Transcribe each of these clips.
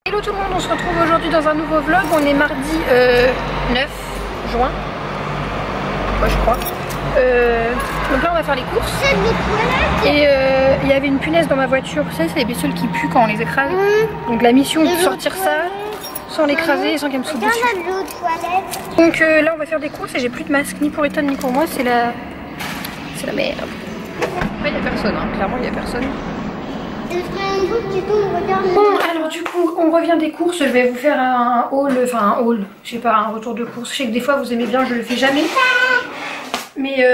Hello tout le monde, on se retrouve aujourd'hui dans un nouveau vlog. On est mardi 9 juin. Ouais, je crois. Donc là on va faire les courses. Et il y avait une punaise dans ma voiture. Vous savez, c'est les bestioles qui puent quand on les écrase. Donc la mission est de sortir ça sans l'écraser, sans qu'elle me saute dessus. Donc là on va faire des courses et j'ai plus de masque ni pour Ethan ni pour moi. C'est la merde. Après il n'y a personne, hein. Clairement il n'y a personne. Bon, alors du coup on revient des courses. Je vais vous faire un haul, je sais pas, un retour de course. Je sais que des fois vous aimez bien, je le fais jamais, mais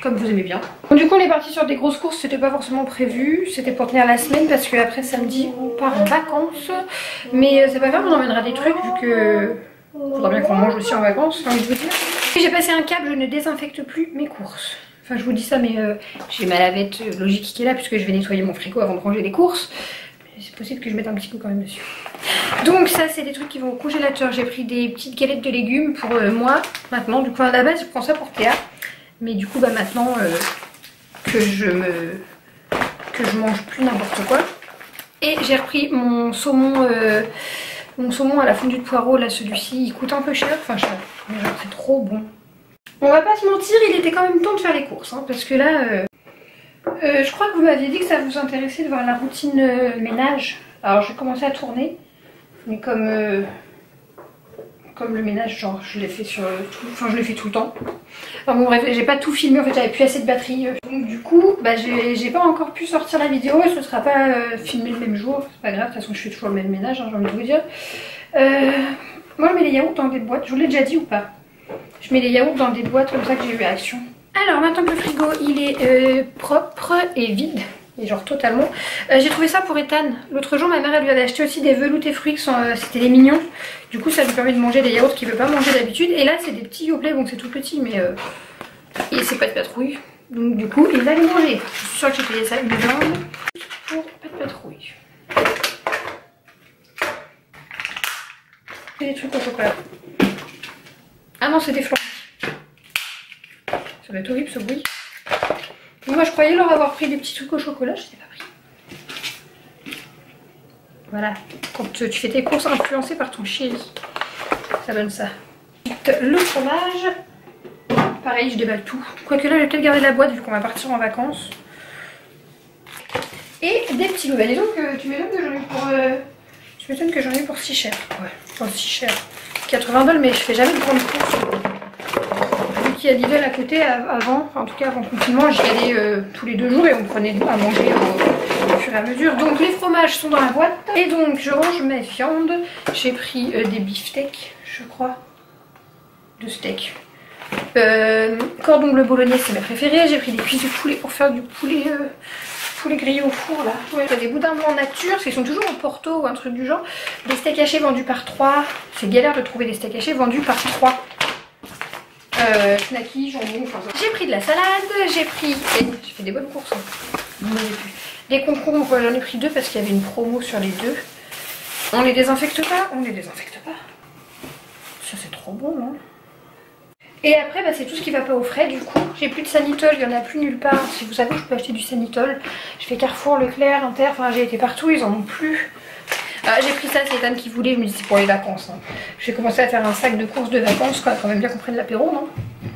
comme vous aimez bien. Donc, du coup on est parti sur des grosses courses, c'était pas forcément prévu, c'était pour tenir la semaine parce que après samedi on part en vacances. Mais c'est pas grave, on emmènera des trucs vu que faudra bien qu'on mange aussi en vacances, j'ai envie de vous dire. J'ai passé un câble, je ne désinfecte plus mes courses. Enfin je vous dis ça, mais j'ai ma lavette logique qui est là puisque je vais nettoyer mon frigo avant de ranger les courses. Mais c'est possible que je mette un petit coup quand même dessus. Donc ça c'est des trucs qui vont au congélateur. J'ai pris des petites galettes de légumes pour moi maintenant. Du coup à la base je prends ça pour Théa. Mais du coup bah maintenant que je mange plus n'importe quoi. Et j'ai repris mon saumon à la fondue de poireau. Là celui-ci il coûte un peu cher. Enfin cher, mais genre c'est trop bon. On va pas se mentir, il était quand même temps de faire les courses, hein, parce que là, je crois que vous m'aviez dit que ça vous intéressait de voir la routine ménage. Alors je vais commencer à tourner, mais comme le ménage, genre je l'ai fait sur tout, enfin je l'ai fait tout le temps. Enfin bon bref, j'ai pas tout filmé, en fait j'avais plus assez de batterie. Donc du coup, bah j'ai pas encore pu sortir la vidéo, et ce sera pas filmé le même jour, c'est pas grave, de toute façon je fais toujours le même ménage, hein, j'ai envie de vous dire. Moi je mets les yaourts dans des boîtes, je vous l'ai déjà dit ou pas? Je mets les yaourts dans des boîtes comme ça que j'ai eu à Action. Alors maintenant que le frigo il est propre et vide, et genre totalement, j'ai trouvé ça pour Ethan. L'autre jour ma mère elle lui avait acheté aussi des veloutés fruits, c'était les mignons. Du coup ça lui permet de manger des yaourts qu'il veut pas manger d'habitude. Et là c'est des petits yoplait, donc c'est tout petit mais et c'est pas de patrouille. Donc du coup il va les manger. Je suis sûre que j'ai payé ça une blinde pour pas de patrouille. Et des trucs au chocolat. Ah non, c'est des fleurs. Ça va être horrible ce bruit. Moi je croyais leur avoir pris des petits trucs au chocolat, je ne l'ai pas pris. Voilà, quand tu fais tes courses influencées par ton chéri, ça donne ça. Le fromage, pareil je déballe tout. Quoique là je vais peut-être garder la boîte vu qu'on va partir en vacances. Et des petits loups. Bah dis donc, tu m'étonnes que j'en ai pour... Tu m'étonnes que j'en ai pour si cher. Ouais, pour si cher. 80 balles, mais je fais jamais de grandes courses. Vu qu'il y a Lidl à côté, avant, en tout cas avant le confinement, j'y allais tous les 2 jours et on prenait à manger au fur et à mesure. Donc les fromages sont dans la boîte. Et donc je range mes viandes. J'ai pris des beefsteaks, je crois. 2 steaks. Cordon bleu bolognaise, c'est ma préférée. J'ai pris des cuisses de poulet pour faire du poulet grillé au four là. Ouais, des boudins blancs nature, parce qu'ils sont toujours au Porto ou un truc du genre. Des steaks hachés vendus par 3. C'est galère de trouver des steaks hachés vendus par 3. Snacky, jambon, enfin ça. J'ai pris de la salade, j'ai fait des bonnes courses. Hein. Des concombres, j'en ai pris 2 parce qu'il y avait une promo sur les 2. On les désinfecte pas? On les désinfecte pas. Ça c'est trop bon, non? Et après bah, c'est tout ce qui va pas au frais du coup. J'ai plus de Sanitol, il y en a plus nulle part. Si vous savez je peux acheter du Sanitol. Je fais Carrefour, Leclerc, Inter, enfin j'ai été partout, ils en ont plus. J'ai pris ça, c'est Ethan qui voulait, je me dis c'est pour les vacances. Hein. Je vais commencer à faire un sac de courses de vacances, quoi, quand même bien qu'on prenne l'apéro, non?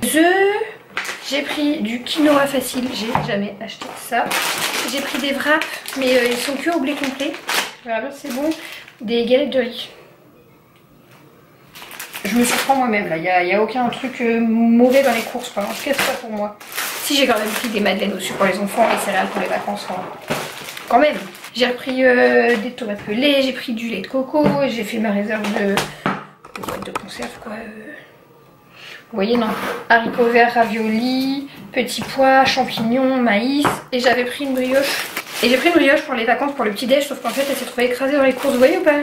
J'ai pris du quinoa facile, j'ai jamais acheté ça. J'ai pris des wraps, mais ils sont que au blé complet. On verra bien si c'est bon. Des galettes de riz. Je me surprends moi-même là, il n'y a aucun truc mauvais dans les courses, quoi. En tout cas c'est pas pour moi. Si j'ai quand même pris des madeleines aussi pour les enfants, les céréales pour les vacances, enfin, quand même. J'ai repris des tomates pelées, j'ai pris du lait de coco, j'ai fait ma réserve de conserve quoi. Vous voyez non, haricots verts, raviolis, petits pois, champignons, maïs, et j'avais pris une brioche. Et j'ai pris une brioche pour les vacances, pour le petit déj, sauf qu'en fait elle s'est trouvée écrasée dans les courses, vous voyez ou pas?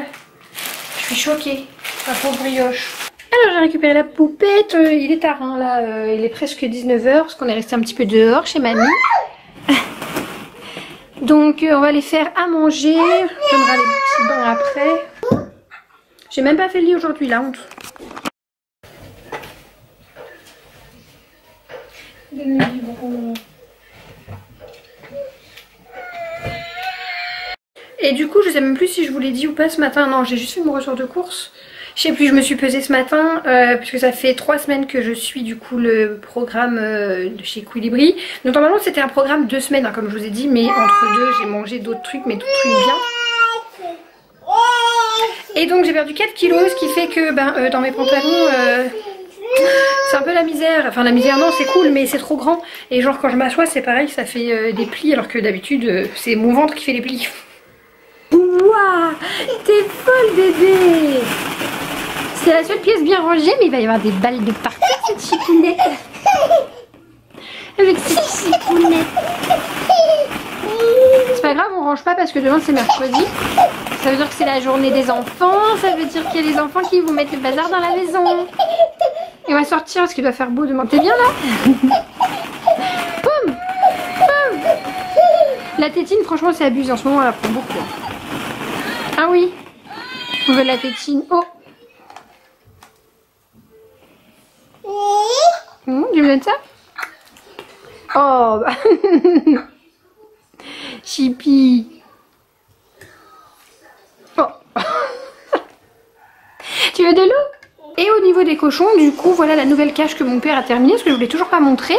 Je suis choquée, la pauvre brioche. Alors j'ai récupéré la poupette, il est tard hein, là, il est presque 19 h parce qu'on est resté un petit peu dehors chez mamie. Donc on va les faire à manger, on donnera les petits bains après. J'ai même pas fait le lit aujourd'hui, la honte. Et du coup je sais même plus si je vous l'ai dit ou pas ce matin. Non, j'ai juste fait mon retour de course. Je sais plus, je me suis pesée ce matin puisque ça fait 3 semaines que je suis du coup le programme de chez Equilibri. Donc normalement c'était un programme 2 semaines hein, comme je vous ai dit, mais entre deux j'ai mangé d'autres trucs, mais d'autres trucs bien. Et donc j'ai perdu 4 kilos, ce qui fait que dans mes pantalons c'est un peu la misère. Enfin la misère non, c'est cool mais c'est trop grand. Et genre quand je m'assois c'est pareil, ça fait des plis alors que d'habitude c'est mon ventre qui fait les plis. Waouh, t'es folle bébé. C'est la seule pièce bien rangée, mais il va y avoir des balles de partout, cette chipounette. Avec cette chipounette. C'est pas grave, on range pas parce que demain c'est mercredi. Ça veut dire que c'est la journée des enfants. Ça veut dire qu'il y a les enfants qui vont mettre le bazar dans la maison. Et on va sortir parce qu'il doit faire beau demain. T'es bien là? Poum, poum. La tétine, franchement, c'est abusé. En ce moment, elle apprend beaucoup. Ah oui, on veut la tétine. Oh. Tu me donnes ça? Oh bah. Chippy. Oh. Tu veux de l'eau? Et au niveau des cochons, du coup, voilà la nouvelle cage que mon père a terminée, parce que je voulais toujours pas montrer.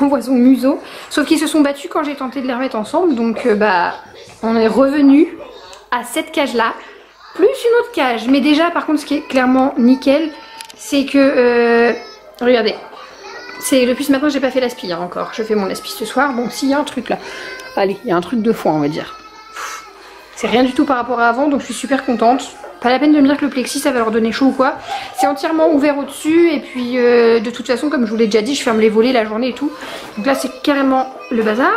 On voit son museau. Sauf qu'ils se sont battus quand j'ai tenté de les remettre ensemble. Donc on est revenu à cette cage là. Plus une autre cage. Mais déjà par contre ce qui est clairement nickel, c'est que regardez. C'est depuis ce matin j'ai pas fait l'aspi hein, encore. Je fais mon aspi ce soir. Bon s'il y a un truc là. Allez, il y a un truc de foin on va dire. C'est rien du tout par rapport à avant, donc je suis super contente. Pas la peine de me dire que le plexi ça va leur donner chaud ou quoi. C'est entièrement ouvert au dessus et puis de toute façon comme je vous l'ai déjà dit je ferme les volets la journée et tout. Donc là c'est carrément le bazar.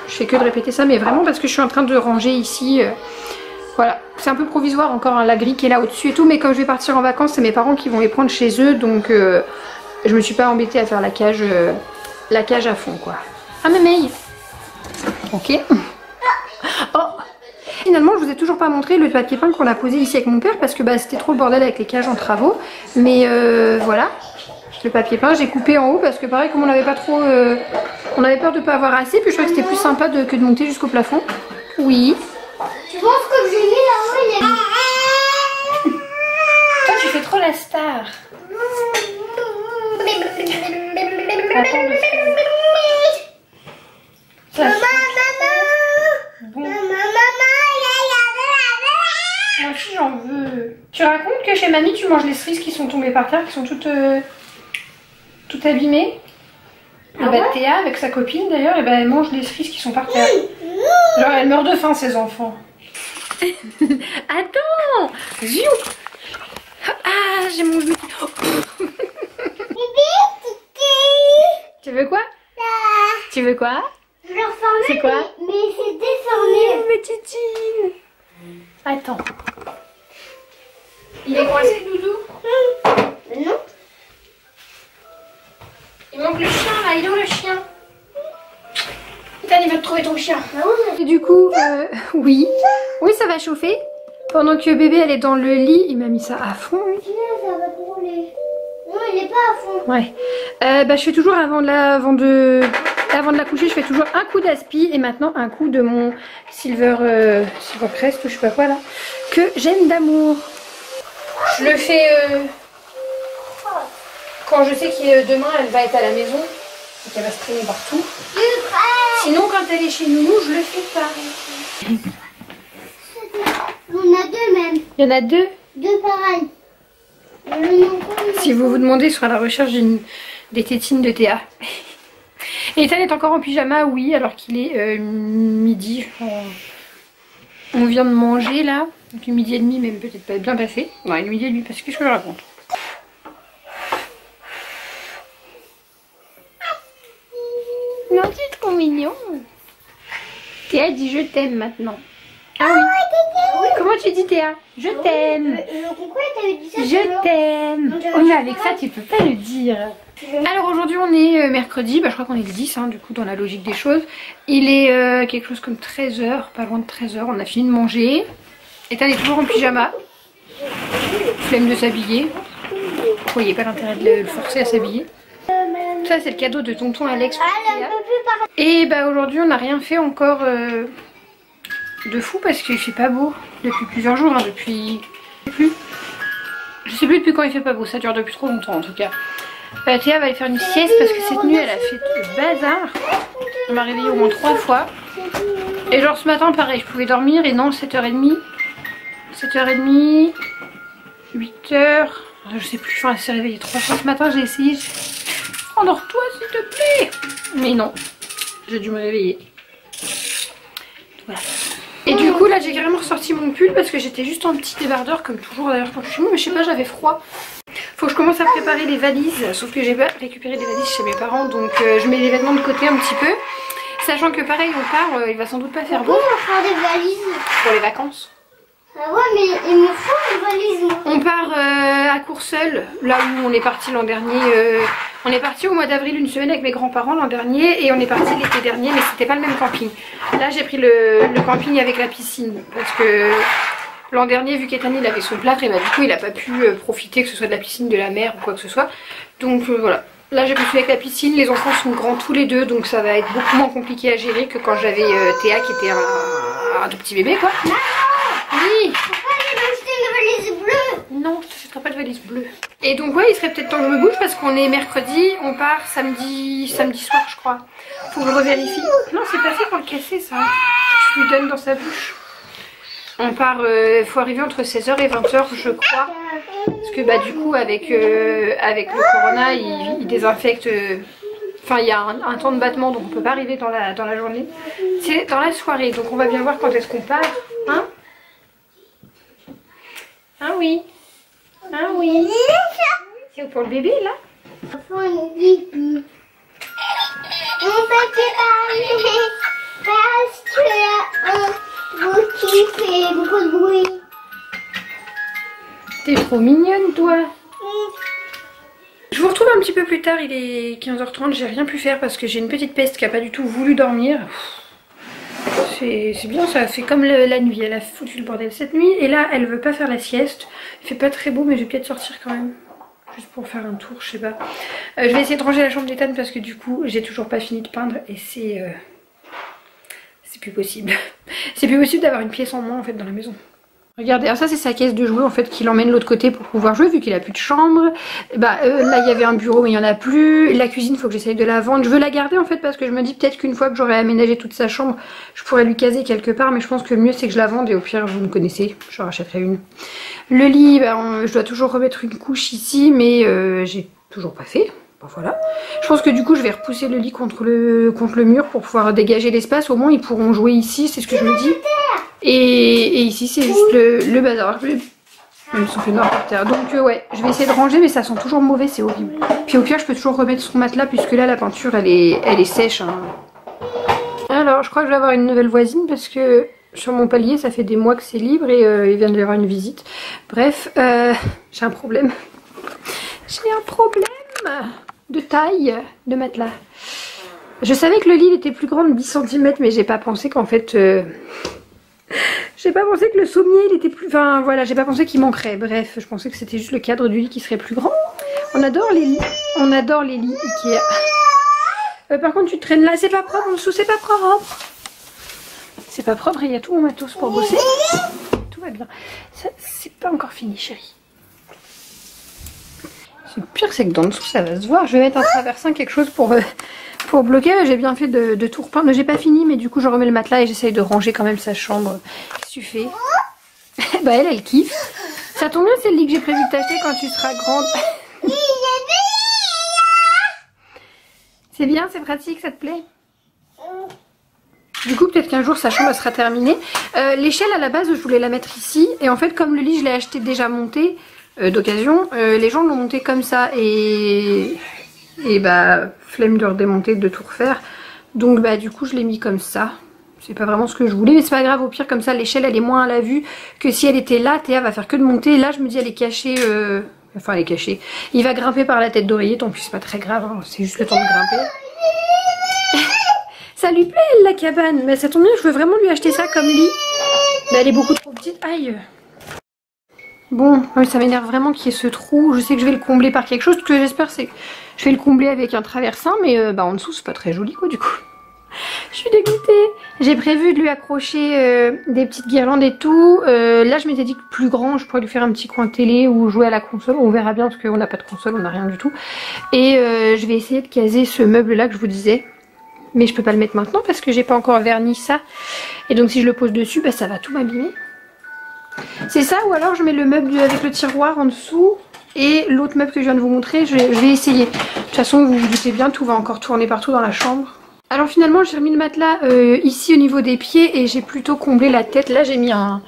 Je fais que de répéter ça mais vraiment parce que je suis en train de ranger ici. Voilà, c'est un peu provisoire encore hein, la grille qui est là au dessus et tout. Mais comme je vais partir en vacances c'est mes parents qui vont les prendre chez eux. Donc je me suis pas embêtée à faire la cage à fond quoi. Ah mémeille. Ok. Oh. Finalement je vous ai toujours pas montré le papier peint qu'on a posé ici avec mon père parce que c'était trop le bordel avec les cages en travaux. Mais voilà, le papier peint j'ai coupé en haut parce que pareil comme on n'avait pas trop... on avait peur de pas avoir assez, puis je trouvais que c'était plus sympa que de monter jusqu'au plafond. Oui. Tu penses que j'ai mis là-haut il est... Toi tu fais trop la star. Attends, moi aussi j'en veux. Tu racontes que chez mamie tu manges les cerises qui sont tombées par terre, qui sont toutes abîmées. Et Théa avec sa copine d'ailleurs, et elle mange les cerises qui sont par terre. Genre elle meurt de faim ces enfants. Attends. Ziou. Ah j'ai mon genou. Tu veux quoi? Tu veux quoi? C'est quoi? Mais c'est déformé. Mais Titine. Attends. Il est coincé, Doudou? Non. Il manque le chien là, il est où le chien? Putain, il va te trouver ton chien. Et du coup, oui. Oui, ça va chauffer. Pendant que bébé elle est dans le lit, il m'a mis ça à fond. Ça va brûler. Non, il est pas à fond. Ouais. Je fais toujours avant de la coucher, je fais toujours un coup d'aspi et maintenant un coup de mon Silver Crest ou je sais pas quoi là, que j'aime d'amour. Je le fais quand je sais que demain elle va être à la maison et qu'elle va se traîner partout. Sinon quand elle est chez nous, je le fais pas. On a deux même. Il y en a deux. Deux pareils. Si vous vous demandez sur la recherche des tétines de Théa. Et Ethan est encore en pyjama, oui, alors qu'il est midi. On vient de manger là. Donc midi et demi, même peut-être pas bien passé. Ouais, midi et demi, parce que qu'est-ce que je raconte? Non, c'est trop mignon. Théa dit je t'aime maintenant. Ah oui. Comment tu dis Théa? Je t'aime. Pourquoi t'avais dit ça? Je t'aime. Oh mais avec ça tu peux pas le dire. Alors aujourd'hui on est mercredi, je crois qu'on est le 10 du coup dans la logique des choses. Il est quelque chose comme 13 h, pas loin de 13 h, on a fini de manger. Ethan est toujours en pyjama. Flemme de s'habiller. Vous voyez pas l'intérêt de le forcer à s'habiller. Ça c'est le cadeau de tonton Alex pour Théa. Et aujourd'hui on n'a rien fait encore de fou parce qu'il fait pas beau depuis plusieurs jours, hein, depuis... Je sais plus depuis quand il fait pas beau, ça dure depuis trop longtemps en tout cas. Théa va aller faire une sieste parce que cette nuit elle a fait du bazar. On m'a réveillée au moins 3 fois. Et genre ce matin pareil, je pouvais dormir et non 7h30. 7h30, 8h, je sais plus, enfin elle s'est réveillée 3 fois ce matin, j'ai essayé. Endors-toi s'il te plaît. Mais non, j'ai dû me réveiller. Voilà. Et du coup là j'ai carrément ressorti mon pull parce que j'étais juste en petit débardeur comme toujours d'ailleurs quand je suis chez moi, mais je sais pas, j'avais froid. Faut que je commence à préparer les valises, sauf que j'ai pas récupéré des valises chez mes parents, donc je mets les vêtements de côté un petit peu. Sachant que pareil on part, il va sans doute pas faire beau. On va faire des valises. Pour les vacances. Ah ouais mais il me faut des valises moi. On part à Courseulles, là où on est parti l'an dernier. On est parti au mois d'avril une semaine avec mes grands-parents l'an dernier et on est parti l'été dernier, mais c'était pas le même camping. Là j'ai pris le camping avec la piscine parce que l'an dernier vu qu'Ethan il avait son plâtre et bah du coup il a pas pu profiter que ce soit de la piscine, de la mer ou quoi que ce soit. Donc voilà. Là j'ai pris avec la piscine, les enfants sont grands tous les deux donc ça va être beaucoup moins compliqué à gérer que quand j'avais Théa qui était un tout petit bébé quoi. Oui. Pourquoi j'ai acheté une valise bleue? Non, je t'achèterai pas de valise bleue. Et donc ouais, il serait peut-être temps que je me bouge parce qu'on est mercredi, on part samedi soir je crois. Faut que je revérifie. Non, c'est pas fait pour le casser ça. Je lui donne dans sa bouche. On part, faut arriver entre 16h et 20h je crois. Parce que bah du coup avec le corona il désinfecte... Enfin il y a un temps de battement donc on peut pas arriver dans la journée. C'est dans la soirée donc on va bien voir quand est-ce qu'on part. Hein? Ah oui. Ah oui. C'est pour le bébé là? On peut parler parce que vous fait beaucoup de bruit. T'es trop mignonne toi. Je vous retrouve un petit peu plus tard, il est 15h30, j'ai rien pu faire parce que j'ai une petite peste qui a pas du tout voulu dormir. C'est bien, ça a fait comme la nuit, elle a foutu le bordel cette nuit et là elle veut pas faire la sieste. Il fait pas très beau mais je vais peut-être sortir quand même. Juste pour faire un tour, je sais pas. Je vais essayer de ranger la chambre d'Ethan parce que du coup j'ai toujours pas fini de peindre et c'est plus possible. C'est plus possible d'avoir une pièce en moins en fait dans la maison. Regardez, alors ça c'est sa caisse de jouets en fait qu'il emmène de l'autre côté pour pouvoir jouer vu qu'il a plus de chambre. Bah là il y avait un bureau mais il y en a plus. La cuisine faut que j'essaye de la vendre. Je veux la garder en fait parce que je me dis peut-être qu'une fois que j'aurai aménagé toute sa chambre, je pourrais lui caser quelque part. Mais je pense que le mieux c'est que je la vende et au pire vous me connaissez, je rachèterai une. Le lit, bah, je dois toujours remettre une couche ici mais j'ai toujours pas fait. Bon, voilà. Je pense que du coup je vais repousser le lit contre le mur pour pouvoir dégager l'espace. Au moins ils pourront jouer ici, c'est ce que je me dis. Et ici c'est juste le bazar. Ils sont fait noir par terre. Donc ouais, je vais essayer de ranger mais ça sent toujours mauvais, c'est horrible. Puis au pire je peux toujours remettre son matelas puisque là la peinture elle est sèche. Hein. Alors je crois que je vais avoir une nouvelle voisine parce que sur mon palier ça fait des mois que c'est libre et il vient d'y avoir une visite. Bref, j'ai un problème. J'ai un problème de taille de matelas. Je savais que le lit était plus grand de 10 cm mais j'ai pas pensé qu'en fait... j'ai pas pensé que le sommier il était plus... Enfin voilà, j'ai pas pensé qu'il manquerait. Bref, je pensais que c'était juste le cadre du lit qui serait plus grand. On adore les lits. On adore les lits Ikea. Par contre tu te traînes là, c'est pas propre en dessous, c'est pas propre. C'est pas propre et il y a tout mon matos pour bosser. Tout va bien. Ça c'est pas encore fini chérie. Le pire c'est que dans dessous ça va se voir. Je vais mettre un traversin, quelque chose pour bloquer. J'ai bien fait de tout repeindre. J'ai pas fini mais du coup je remets le matelas et j'essaye de ranger quand même sa chambre. Qu'est-ce que tu fais? Bah elle kiffe. Ça tombe bien, c'est le lit que j'ai prévu de t'acheter quand tu seras grande. C'est bien, c'est pratique, ça te plaît? Du coup peut-être qu'un jour sa chambre sera terminée. L'échelle à la base je voulais la mettre ici. Et en fait comme le lit je l'ai acheté déjà monté d'occasion, les gens l'ont monté comme ça et bah flemme de redémonter, de tout refaire. Donc bah du coup je l'ai mis comme ça. C'est pas vraiment ce que je voulais mais c'est pas grave, au pire comme ça l'échelle elle est moins à la vue que si elle était là. Théa va faire que de monter. Là je me dis elle est cachée, enfin elle est cachée. Il va grimper par la tête d'oreiller, tant pis c'est pas très grave, hein. C'est juste le temps de grimper. Ça lui plaît la cabane, mais ça tombe bien, je veux vraiment lui acheter ça comme lit. Mais elle est beaucoup trop petite, aïe. Bon, ça m'énerve vraiment qu'il y ait ce trou. Je sais que je vais le combler par quelque chose. Ce que j'espère c'est que je vais le combler avec un traversin. Mais bah en dessous c'est pas très joli quoi du coup. Je suis dégoûtée. J'ai prévu de lui accrocher des petites guirlandes et tout. Là je m'étais dit que plus grand je pourrais lui faire un petit coin télé ou jouer à la console. On verra bien parce qu'on n'a pas de console, on n'a rien du tout. Et je vais essayer de caser ce meuble là que je vous disais. Mais je peux pas le mettre maintenant parce que j'ai pas encore verni ça. Et donc si je le pose dessus, bah, ça va tout m'abîmer. C'est ça, ou alors je mets le meuble avec le tiroir en dessous. Et l'autre meuble que je viens de vous montrer, je vais essayer. De toute façon vous vous doutez bien, tout va encore tourner partout dans la chambre. Alors finalement j'ai remis le matelas ici au niveau des pieds et j'ai plutôt comblé la tête. Là j'ai mis un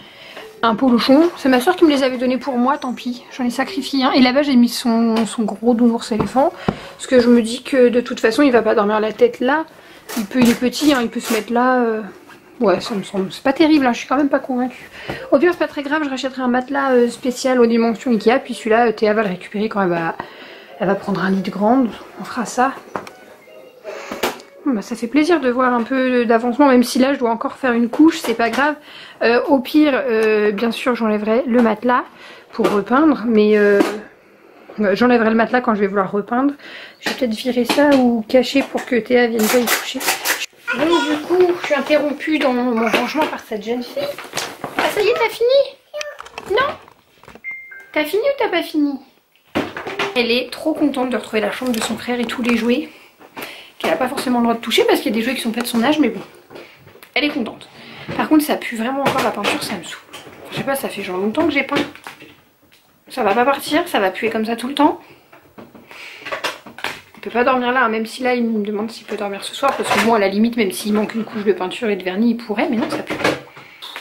polochon. C'est ma soeur qui me les avait donnés pour moi, tant pis. J'en ai sacrifié un. Et là-bas j'ai mis son gros nounours éléphant. Parce que je me dis que de toute façon il va pas dormir la tête là. Il est petit, hein, il peut se mettre là. Ouais, ça me semble. C'est pas terrible, hein, je suis quand même pas convaincue. Au pire c'est pas très grave, je rachèterai un matelas spécial aux dimensions Ikea. Puis celui-là Théa va le récupérer quand elle va prendre un lit de grande. On fera ça. Bah, ça fait plaisir de voir un peu d'avancement, même si là je dois encore faire une couche, c'est pas grave. Au pire, bien sûr j'enlèverai le matelas pour repeindre, mais j'enlèverai le matelas quand je vais vouloir repeindre. Je vais peut-être virer ça ou cacher pour que Théa vienne pas y toucher. Bon, du coup je suis interrompue dans mon rangement par cette jeune fille. Ah ça y est, t'as fini? Non? T'as fini ou t'as pas fini? Elle est trop contente de retrouver la chambre de son frère et tous les jouets qu'elle n'a pas forcément le droit de toucher parce qu'il y a des jouets qui sont pas de son âge, mais bon, elle est contente. Par contre ça pue vraiment encore la peinture, ça me saoule. Je sais pas, ça fait genre longtemps que j'ai peint. Ça va pas partir, ça va puer comme ça tout le temps. Il peut pas dormir là, hein, même si là il me demande s'il peut dormir ce soir, parce que moi à la limite, même s'il manque une couche de peinture et de vernis, il pourrait, mais non, ça pue.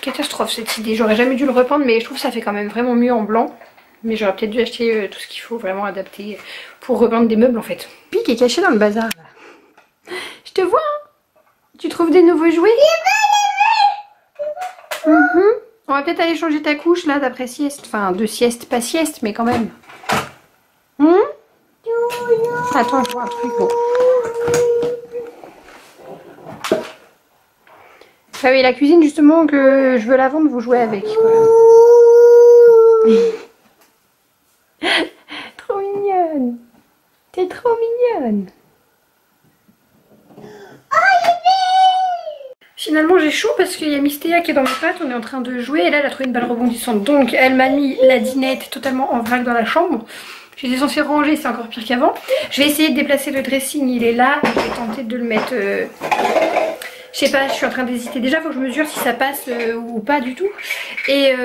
Catastrophe cette idée, j'aurais jamais dû le repeindre, mais je trouve que ça fait quand même vraiment mieux en blanc. Mais j'aurais peut-être dû acheter tout ce qu'il faut vraiment adapter pour repeindre des meubles en fait. Puis qui est caché dans le bazar là. Je te vois, hein. Tu trouves des nouveaux jouets? On va peut-être aller changer ta couche là d'après sieste. Enfin, de sieste, pas sieste, mais quand même. Attends, je vois un truc. Bon. Ah oui, la cuisine justement que je veux la vendre, vous jouez avec. Voilà. Trop mignonne. T'es trop mignonne. Finalement j'ai chaud parce qu'il y a Miss Théa qui est dans mes pattes, on est en train de jouer et là elle a trouvé une balle rebondissante. Donc elle m'a mis la dinette totalement en vrac dans la chambre. J'étais censée ranger, c'est encore pire qu'avant. Je vais essayer de déplacer le dressing, il est là. Je vais tenter de le mettre... Je sais pas, je suis en train d'hésiter. Déjà faut que je mesure si ça passe ou pas du tout. Et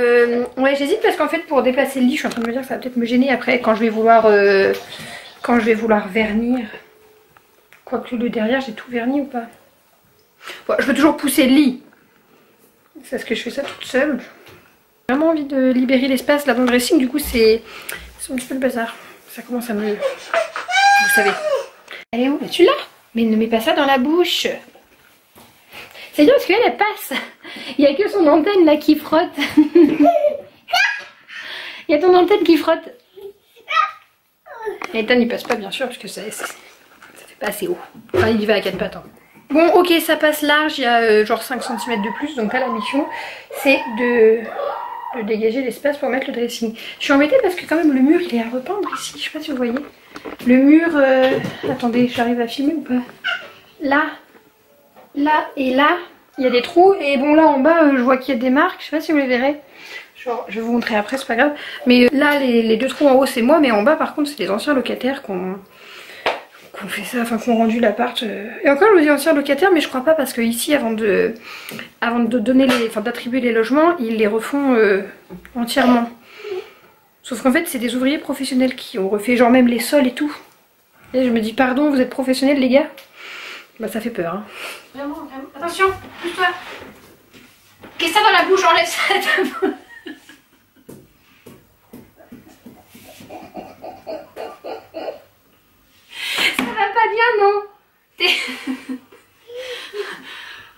ouais, j'hésite parce qu'en fait pour déplacer le lit, je suis en train de me dire que ça va peut-être me gêner après quand je vais vouloir vernir. Quoique le derrière, j'ai tout verni ou pas? Bon, je peux toujours pousser le lit. C'est parce que je fais ça toute seule. J'ai vraiment envie de libérer l'espace là dans le dressing, du coup c'est un petit peu le bazar. Ça commence à me... Vous savez. Elle est où? Tu l'as? Mais ne mets pas ça dans la bouche. C'est bien parce qu'elle elle passe. Il n'y a que son antenne là qui frotte. Il y a ton antenne qui frotte. L'antenne il passe pas bien sûr parce que ça fait pas assez haut. Enfin il y va à 4 pattes. Hein. Bon ok, ça passe large, il y a genre 5 cm de plus, donc là la mission c'est de dégager l'espace pour mettre le dressing. Je suis embêtée parce que quand même le mur il est à repeindre ici, je sais pas si vous voyez. Le mur, attendez, j'arrive à filmer ou pas? Là et là, il y a des trous et bon là en bas je vois qu'il y a des marques, je sais pas si vous les verrez. Genre, je vais vous montrer après, c'est pas grave. Mais là les deux trous en haut c'est moi, mais en bas par contre c'est les anciens locataires qu'on fait ça, enfin qu'on rendu l'appart. Et encore je vous dis ancien locataire, mais je crois pas parce que ici avant de donner les, enfin d'attribuer les logements, ils les refont entièrement. Sauf qu'en fait c'est des ouvriers professionnels qui ont refait genre même les sols et tout. Et je me dis pardon, vous êtes professionnels les gars? Bah ça fait peur hein. Vraiment, vraiment. Attention, pousse-toi. Qu'est-ce que ça dans la bouche? Enlève ça. Ça va pas bien, non?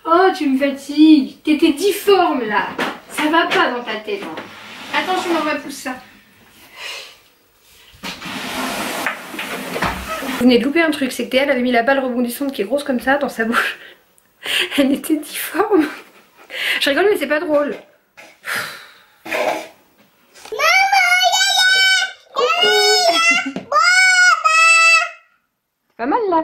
Oh, tu me fatigues. T'étais difforme là. Ça va pas dans ta tête. Hein. Attention, on va pousser ça. Vous venez de louper un truc, c'est que Théa elle avait mis la balle rebondissante qui est grosse comme ça dans sa bouche. Elle était difforme. Je rigole mais c'est pas drôle. Pas mal là.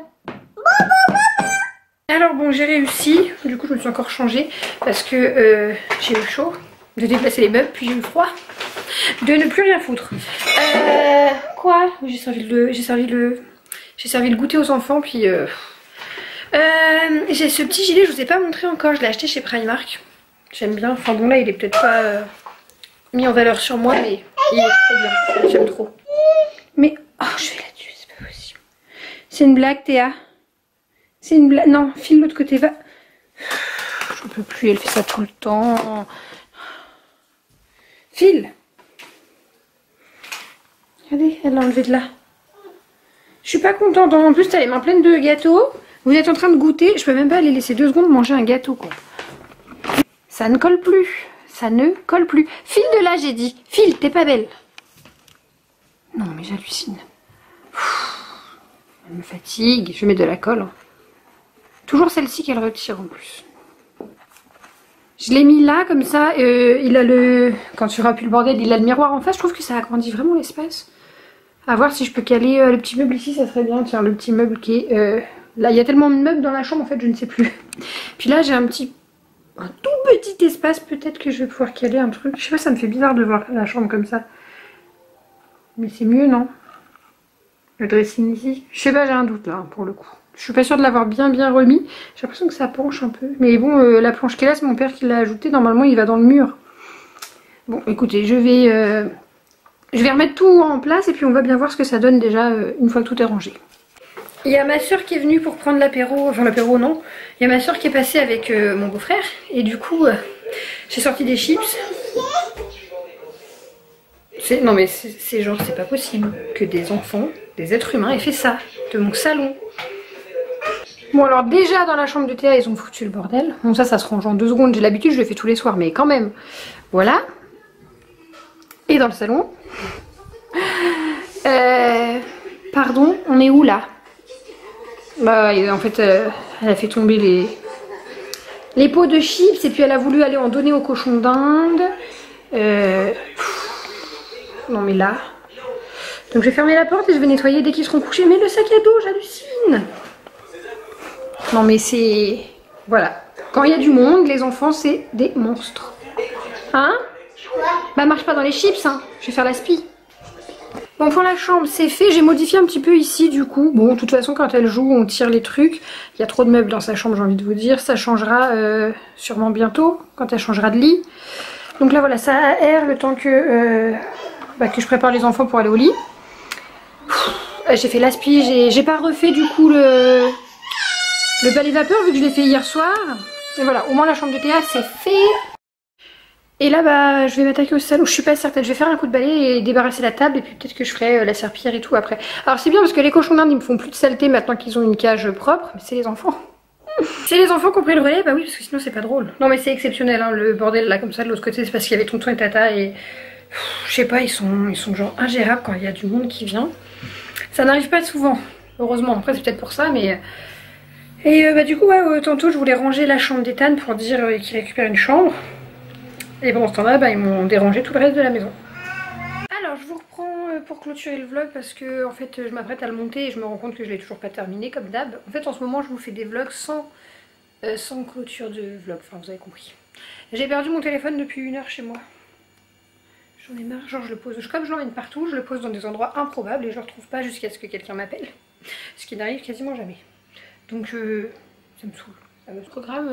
Alors bon, j'ai réussi, du coup je me suis encore changée parce que j'ai eu chaud de déplacer les meubles, puis j'ai eu froid de ne plus rien foutre. Quoi? J'ai servi le goûter aux enfants, puis j'ai ce petit gilet, je vous ai pas montré encore, je l'ai acheté chez Primark. J'aime bien, enfin bon là il est peut-être pas mis en valeur sur moi, mais il est très bien, j'aime trop. Mais, oh je vais là-dessus, c'est pas possible. C'est une blague Théa? C'est une blague. Non, file de l'autre côté, va. Je peux plus, elle fait ça tout le temps. File. Regardez, elle l'a enlevé de là. Je suis pas contente. En plus, t'as les mains pleines de gâteaux. Vous êtes en train de goûter. Je peux même pas aller laisser 2 secondes manger un gâteau, quoi. Ça ne colle plus. Ça ne colle plus. File de là, j'ai dit. File, t'es pas belle. Non, mais j'hallucine. Elle me fatigue. Je vais mettre de la colle. Toujours celle-ci qu'elle retire en plus. Je l'ai mis là comme ça. Il a le... Quand tu auras plus le bordel, il a le miroir en face. Je trouve que ça agrandit vraiment l'espace. À voir si je peux caler le petit meuble ici, ça serait bien. Tiens, le petit meuble qui est... Là, il y a tellement de meubles dans la chambre en fait, je ne sais plus. Puis là, j'ai un tout petit espace. Peut-être que je vais pouvoir caler un truc. Je sais pas, ça me fait bizarre de voir la chambre comme ça. Mais c'est mieux, non? Le dressing ici. Je sais pas, j'ai un doute là, pour le coup. Je suis pas sûre de l'avoir bien remis. J'ai l'impression que ça penche un peu. Mais bon, la planche qui est là, c'est mon père qui l'a ajoutée. Normalement, il va dans le mur. Bon, écoutez, je vais remettre tout en place et puis on va bien voir ce que ça donne déjà une fois que tout est rangé. Il y a ma soeur qui est venue pour prendre l'apéro. Enfin, l'apéro, non. Il y a ma soeur qui est passée avec mon beau-frère. Et du coup, j'ai sorti des chips. Non mais c'est genre, c'est pas possible que des enfants, des êtres humains aient fait ça de mon salon. Bon alors déjà dans la chambre de Théa ils ont foutu le bordel. Bon ça se range en 2 secondes, j'ai l'habitude, je le fais tous les soirs mais quand même. Voilà. Et dans le salon. Pardon, on est où là? Bah en fait elle a fait tomber les pots de chips et puis elle a voulu aller en donner aux cochons d'Inde. Non mais là. Donc je vais fermer la porte et je vais nettoyer dès qu'ils seront couchés. Mais le sac à dos, j'hallucine. Non mais c'est... Voilà. Quand il y a du monde, les enfants, c'est des monstres. Hein? Bah marche pas dans les chips, hein. Je vais faire la spie. Bon, pour la chambre, c'est fait. J'ai modifié un petit peu ici, du coup. Bon, de toute façon, quand elle joue, on tire les trucs. Il y a trop de meubles dans sa chambre, j'ai envie de vous dire. Ça changera sûrement bientôt, quand elle changera de lit. Donc là, voilà, ça aère le temps que je prépare les enfants pour aller au lit. J'ai fait l'aspi, j'ai pas refait du coup le balai vapeur vu que je l'ai fait hier soir. Et voilà, au moins la chambre de Théa c'est fait. Et là bah je vais m'attaquer au salon, je suis pas certaine, je vais faire un coup de balai et débarrasser la table et puis peut-être que je ferai la serpillière et tout après. Alors c'est bien parce que les cochons d'Inde ils me font plus de saleté maintenant qu'ils ont une cage propre, mais c'est les enfants. C'est les enfants qui ont pris le relais, bah oui parce que sinon c'est pas drôle. Non mais c'est exceptionnel hein, le bordel là comme ça de l'autre côté, c'est parce qu'il y avait tonton et tata et... Je sais pas, ils sont genre ingérables quand il y a du monde qui vient. Ça n'arrive pas souvent, heureusement. Après c'est peut-être pour ça, mais... Et bah du coup, ouais, tantôt je voulais ranger la chambre d'Ethan pour dire qu'il récupère une chambre. Et bon, en ce temps-là, bah, ils m'ont dérangé tout le reste de la maison. Alors je vous reprends pour clôturer le vlog parce que en fait je m'apprête à le monter et je me rends compte que je l'ai toujours pas terminé comme d'hab. En fait en ce moment je vous fais des vlogs sans clôture de vlog, enfin vous avez compris. J'ai perdu mon téléphone depuis 1 heure chez moi. J'en ai marre, genre je le pose, comme je l'emmène partout, je le pose dans des endroits improbables et je le retrouve pas jusqu'à ce que quelqu'un m'appelle. Ce qui n'arrive quasiment jamais. Donc ça me saoule. Ça me programme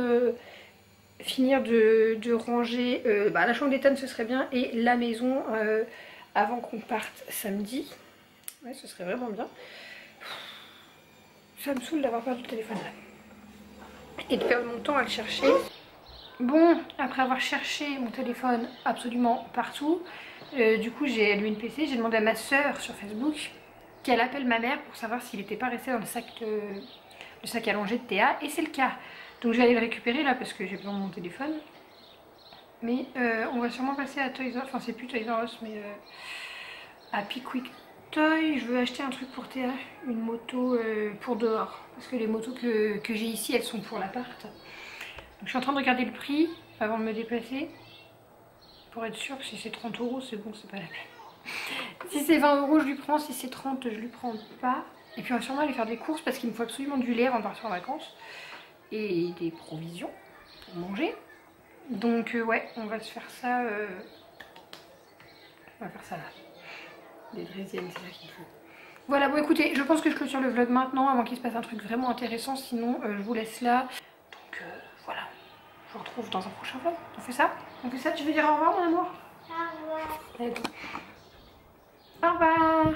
finir de ranger la chambre d'Ethan ce serait bien et la maison avant qu'on parte samedi. Ouais ce serait vraiment bien. Ça me saoule d'avoir perdu le téléphone là. Et de perdre mon temps à le chercher. Bon, après avoir cherché mon téléphone absolument partout, du coup j'ai allumé le PC, j'ai demandé à ma soeur sur Facebook qu'elle appelle ma mère pour savoir s'il n'était pas resté dans le sac à langer de Théa, et c'est le cas. Donc je vais aller le récupérer là parce que j'ai besoin de mon téléphone. Mais on va sûrement passer à Toys R Us, enfin c'est plus Toys R Us mais à Pickwick Toy. Je veux acheter un truc pour Théa, une moto pour dehors. Parce que les motos que j'ai ici elles sont pour l'appart. Donc, je suis en train de regarder le prix avant de me déplacer pour être sûre que si c'est 30 €, c'est bon, c'est pas la peine. Si c'est 20 € je lui prends, si c'est 30 je lui prends pas. Et puis on va sûrement aller faire des courses parce qu'il me faut absolument du lait avant de partir en vacances. et des provisions pour manger. Donc ouais, on va se faire ça. On va faire ça là. Des draisiennes, c'est ça qu'il faut. Voilà, bon écoutez, je pense que je clôture le vlog maintenant, avant qu'il se passe un truc vraiment intéressant, sinon je vous laisse là. Donc voilà, je vous retrouve dans un prochain vlog. On fait ça? On fait ça? Tu veux dire au revoir mon amour? Au revoir. Allez, au revoir.